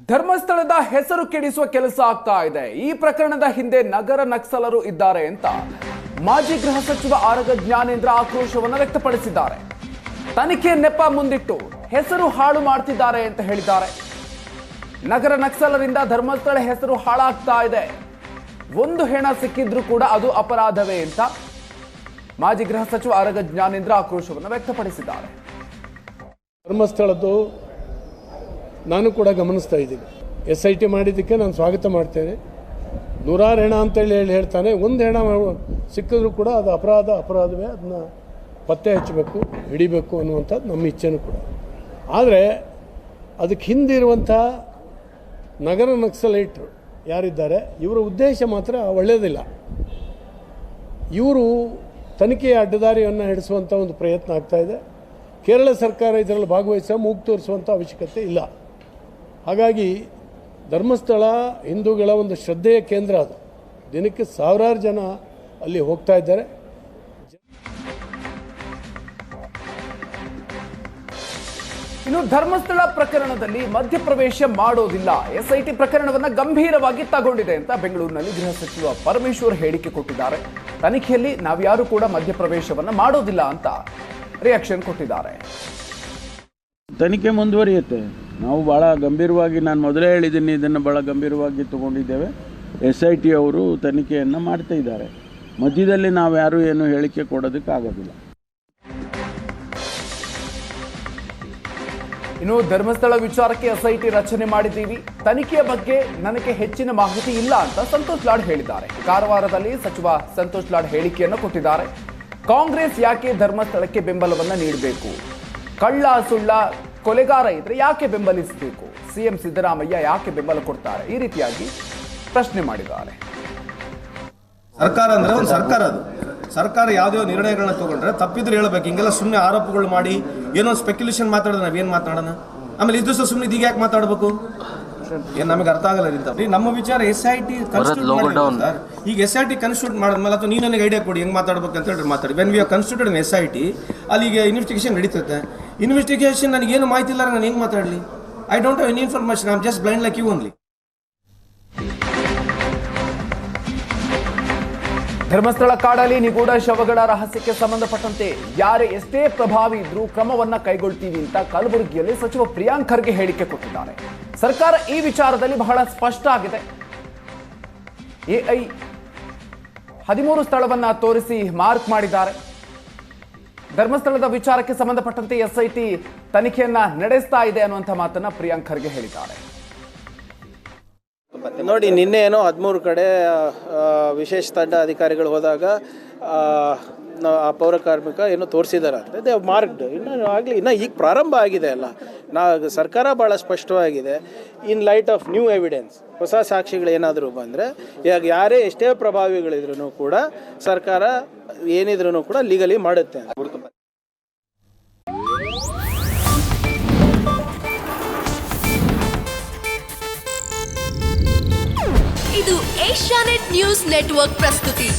ಧರ್ಮಸ್ಥಳದ ಹೆಸರು ಕೆಡಿಸುವ ಕೆಲಸ ಆಗ್ತಾ ಇದೆ. ಈ ಪ್ರಕರಣದ ಹಿಂದೆ ನಗರ ನಕ್ಸಲರು ಇದ್ದಾರೆ ಅಂತ ಮಾಜಿ ಗೃಹ ಸಚಿವ ಆರಗ ಜ್ಞಾನೇಂದ್ರ ಆಕ್ರೋಶವನ್ನು ವ್ಯಕ್ತಪಡಿಸಿದ್ದಾರೆ. ತನಿಖೆ ನೆಪ ಮುಂದಿಟ್ಟು ಹೆಸರು ಹಾಳು ಮಾಡ್ತಿದ್ದಾರೆ ಅಂತ ಹೇಳಿದ್ದಾರೆ. ನಗರ ನಕ್ಸಲರಿಂದ ಧರ್ಮಸ್ಥಳ ಹೆಸರು ಹಾಳಾಗ್ತಾ ಇದೆ. ಒಂದು ಹೆಣ ಸಿಕ್ಕಿದ್ರೂ ಕೂಡ ಅದು ಅಪರಾಧವೇ ಅಂತ ಮಾಜಿ ಗೃಹ ಸಚಿವ ಆರಗ ಜ್ಞಾನೇಂದ್ರ ಆಕ್ರೋಶವನ್ನು ವ್ಯಕ್ತಪಡಿಸಿದ್ದಾರೆ. ಧರ್ಮಸ್ಥಳದ್ದು ನಾನು ಕೂಡ ಗಮನಿಸ್ತಾ ಇದ್ದೀನಿ. SIT ಮಾಡಿದ್ದಕ್ಕೆ ನಾನು ಸ್ವಾಗತ ಮಾಡ್ತೇನೆ. ನೂರಾರು ಹೆಣ ಅಂತೇಳಿ ಹೇಳ್ತಾನೆ. ಒಂದು ಹೆಣ ಸಿಕ್ಕಿದ್ರೂ ಕೂಡ ಅದು ಅಪರಾಧವೇ, ಅದನ್ನ ಪತ್ತೆ ಹಚ್ಚಬೇಕು, ಹಿಡಿಬೇಕು ಅನ್ನುವಂಥದ್ದು ನಮ್ಮ ಇಚ್ಛೆನೂ ಕೂಡ. ಆದರೆ ಅದಕ್ಕೆ ಹಿಂದಿರುವಂಥ ನಗರ ನಕ್ಸಲೈಟ್ರು ಯಾರಿದ್ದಾರೆ, ಇವರ ಉದ್ದೇಶ ಮಾತ್ರ ಒಳ್ಳೆಯದಿಲ್ಲ. ಇವರು ತನಿಖೆಯ ಅಡ್ಡದಾರಿಯನ್ನು ಹಿಡಿಸುವಂಥ ಒಂದು ಪ್ರಯತ್ನ ಆಗ್ತಾ ಇದೆ. ಕೇರಳ ಸರ್ಕಾರ ಇದರಲ್ಲಿ ಭಾಗವಹಿಸುವ ಮೂಗು ತೋರಿಸುವಂಥ ಅವಶ್ಯಕತೆ ಇಲ್ಲ. ಹಾಗಾಗಿ ಧರ್ಮಸ್ಥಳ ಹಿಂದೂಗಳ ಒಂದು ಶ್ರದ್ಧೆಯ ಕೇಂದ್ರ. ಅದು ದಿನಕ್ಕೆ ಸಾವಿರಾರು ಜನ ಅಲ್ಲಿ ಹೋಗ್ತಾ ಇದ್ದಾರೆ. ಇನ್ನು ಧರ್ಮಸ್ಥಳ ಪ್ರಕರಣದಲ್ಲಿ ಮಧ್ಯಪ್ರವೇಶ ಮಾಡೋದಿಲ್ಲ, SIT ಪ್ರಕರಣವನ್ನು ಗಂಭೀರವಾಗಿ ತಗೊಂಡಿದೆ ಅಂತ ಬೆಂಗಳೂರಿನಲ್ಲಿ ಗೃಹ ಸಚಿವ ಪರಮೇಶ್ವರ್ ಹೇಳಿಕೆ ಕೊಟ್ಟಿದ್ದಾರೆ. ತನಿಖೆಯಲ್ಲಿ ನಾವ್ಯಾರು ಕೂಡ ಮಧ್ಯಪ್ರವೇಶವನ್ನು ಮಾಡೋದಿಲ್ಲ ಅಂತ ರಿಯಾಕ್ಷನ್ ಕೊಟ್ಟಿದ್ದಾರೆ. ತನಿಖೆ ಮುಂದುವರಿಯುತ್ತೆ. ನಾವು ಭಾಳ ಗಂಭೀರವಾಗಿ, ನಾನು ಮೊದಲೇ ಹೇಳಿದ್ದೀನಿ, ಇದನ್ನು ಭಾಳ ಗಂಭೀರವಾಗಿ ತಗೊಂಡಿದ್ದೇವೆ. SIT ಅವರು ತನಿಖೆಯನ್ನು ಮಾಡ್ತಾ ಇದ್ದಾರೆ. ಮಧ್ಯದಲ್ಲಿ ನಾವು ಯಾರು ಏನು ಹೇಳಿಕೆ ಕೊಡೋದಕ್ಕಾಗೋದಿಲ್ಲ. ಇನ್ನು ಧರ್ಮಸ್ಥಳ ವಿಚಾರಕ್ಕೆ SIT ರಚನೆ ಮಾಡಿದ್ದೀವಿ, ತನಿಖೆಯ ಬಗ್ಗೆ ನನಗೆ ಹೆಚ್ಚಿನ ಮಾಹಿತಿ ಇಲ್ಲ ಅಂತ ಸಂತೋಷ್ ಲಾಡ್ ಹೇಳಿದ್ದಾರೆ. ಕಾರವಾರದಲ್ಲಿ ಸಚಿವ ಸಂತೋಷ್ ಲಾಡ್ ಹೇಳಿಕೆಯನ್ನು ಕೊಟ್ಟಿದ್ದಾರೆ. ಕಾಂಗ್ರೆಸ್ ಯಾಕೆ ಧರ್ಮಸ್ಥಳಕ್ಕೆ ಬೆಂಬಲವನ್ನು ನೀಡಬೇಕು? ಕಳ್ಳ ಸುಳ್ಳ ಕೊಲೆಗಾರ ಇದ್ರೆ ಯಾಕೆ ಬೆಂಬಲಿಸಬೇಕು? CM ಸಿದ್ದರಾಮಯ್ಯ ಯಾಕೆ ಬೆಂಬಲ ಕೊಡ್ತಾರೆ? ಈ ರೀತಿಯಾಗಿ ಪ್ರಶ್ನೆ ಮಾಡಿದ್ದಾರೆ. ಸರ್ಕಾರ ಅಂದ್ರೆ ಒಂದು ಸರ್ಕಾರ, ಅದು ಸರ್ಕಾರ ಯಾವುದೇ ನಿರ್ಣಯಗಳನ್ನ ತಗೊಂಡ್ರೆ ತಪ್ಪಿದ್ರೆ ಹೇಳ್ಬೇಕು. ಹಿಂಗೆಲ್ಲ ಸುಮ್ಮನೆ ಆರೋಪಗಳು ಮಾಡಿ ಏನೋ ಸ್ಪೆಕ್ಯುಲೇಷನ್ ಮಾತಾಡೋದು ನಾವೇನು ಮಾತಾಡೋಣ? ಆಮೇಲೆ ಇದ್ದು ಸಹ ಸುಮ್ಮನೆ ಈಗ ಯಾಕೆ ಮಾತಾಡಬೇಕು? ಏನು ನಮಗೆ ಅರ್ಥ ಆಗಲ್ಲ ರೀ. ನಮ್ಮ ವಿಚಾರ SIT ಕನ್ಸ್ಟಿಟ್ಯೂಟ್ ಮಾಡಿ ಸರ್. ಈಗ SIT ಕನ್ಸ್ಟಿಟ್ಯೂಟ್ ಮಾಡಿದ್ಮೇಲೆ ಅಥವಾ ನೀವು ನನಗೆ ಐಡಿಯಾ ಕೊಡಿ ಹೆಂಗೆ ಮಾತಾಡ್ಬೇಕು ಅಂತ ಹೇಳಿ ಮಾತಾಡಿ. When we are constituted SIT, ಅಲ್ಲಿಗೆ ಇನ್ವೆಸ್ಟಿಗೇಷನ್ ನಡೀತದೆ. ಇನ್ವೆಸ್ಟಿಗೇಷನ್ ನನಗೇನು ಮಾಹಿತಿ ಇಲ್ಲ, ನಾನು ಹೆಂಗೆ ಮಾತಾಡಲಿ? I don't have any information, I am just blind like you only. Dharmasthala ಕಾಡಲ್ಲಿ ನಿಗೂಢ ಶವಗಳ ರಹಸ್ಯಕ್ಕೆ ಸಂಬಂಧಪಟ್ಟಂತೆ ಯಾರೇ ಎಷ್ಟೇ ಪ್ರಭಾವಿ ಇದ್ರೂ ಕ್ರಮವನ್ನ ಕೈಗೊಳ್ತೀವಿ ಅಂತ ಕಲಬುರಗಿಯಲ್ಲಿ ಸಚಿವ ಪ್ರಿಯಾಂಕ್ ಖರ್ಗೆ ಹೇಳಿಕೆ ಕೊಟ್ಟಿದ್ದಾರೆ. ಸರ್ಕಾರ ಈ ವಿಚಾರದಲ್ಲಿ ಬಹಳ ಸ್ಪಷ್ಟ ಆಗಿದೆ. AI 13 ಸ್ಥಳವನ್ನ ತೋರಿಸಿ ಮಾರ್ಕ್ ಮಾಡಿದ್ದಾರೆ. ಧರ್ಮಸ್ಥಳದ ವಿಚಾರಕ್ಕೆ ಸಂಬಂಧಪಟ್ಟಂತೆ SIT ತನಿಖೆಯನ್ನ ನಡೆಸ್ತಾ ಇದೆ ಅನ್ನುವಂಥ ಮಾತನ್ನ ಪ್ರಿಯಾಂಕ್ ಖರ್ಗೆ ಹೇಳಿದ್ದಾರೆ. ನೋಡಿ, ನಿನ್ನೆ ಏನೋ 13 ಕಡೆ ವಿಶೇಷ ತಂಡ ಅಧಿಕಾರಿಗಳು ಹೋದಾಗ ಆ ಪೌರ ಕಾರ್ಮಿಕ ಏನೋ ತೋರಿಸಿದ್ದಾರೆ ಅಂತ. ದೇ ಮಾರ್ಕ್ಡ್ ಇನ್ನೂ ಈಗ ಪ್ರಾರಂಭ ಆಗಿದೆ ಅಲ್ಲ. ಸರ್ಕಾರ ಭಾಳ ಸ್ಪಷ್ಟವಾಗಿದೆ. ಇನ್ ಲೈಟ್ ಆಫ್ ನ್ಯೂ ಎವಿಡೆನ್ಸ್, ಹೊಸ ಸಾಕ್ಷಿಗಳೇನಾದರೂ ಬಂದರೆ, ಈಗ ಯಾರೇ ಎಷ್ಟೇ ಪ್ರಭಾವಿಗಳಿದ್ರೂ ಕೂಡ ಸರ್ಕಾರ ಏನಿದ್ರೂ ಕೂಡ ಲೀಗಲಿ ಮಾಡುತ್ತೆ. ಇದು ಏಷ್ಯಾನೆಟ್ ನ್ಯೂಸ್ ನೆಟ್ವರ್ಕ್ ಪ್ರಸ್ತುತಿ.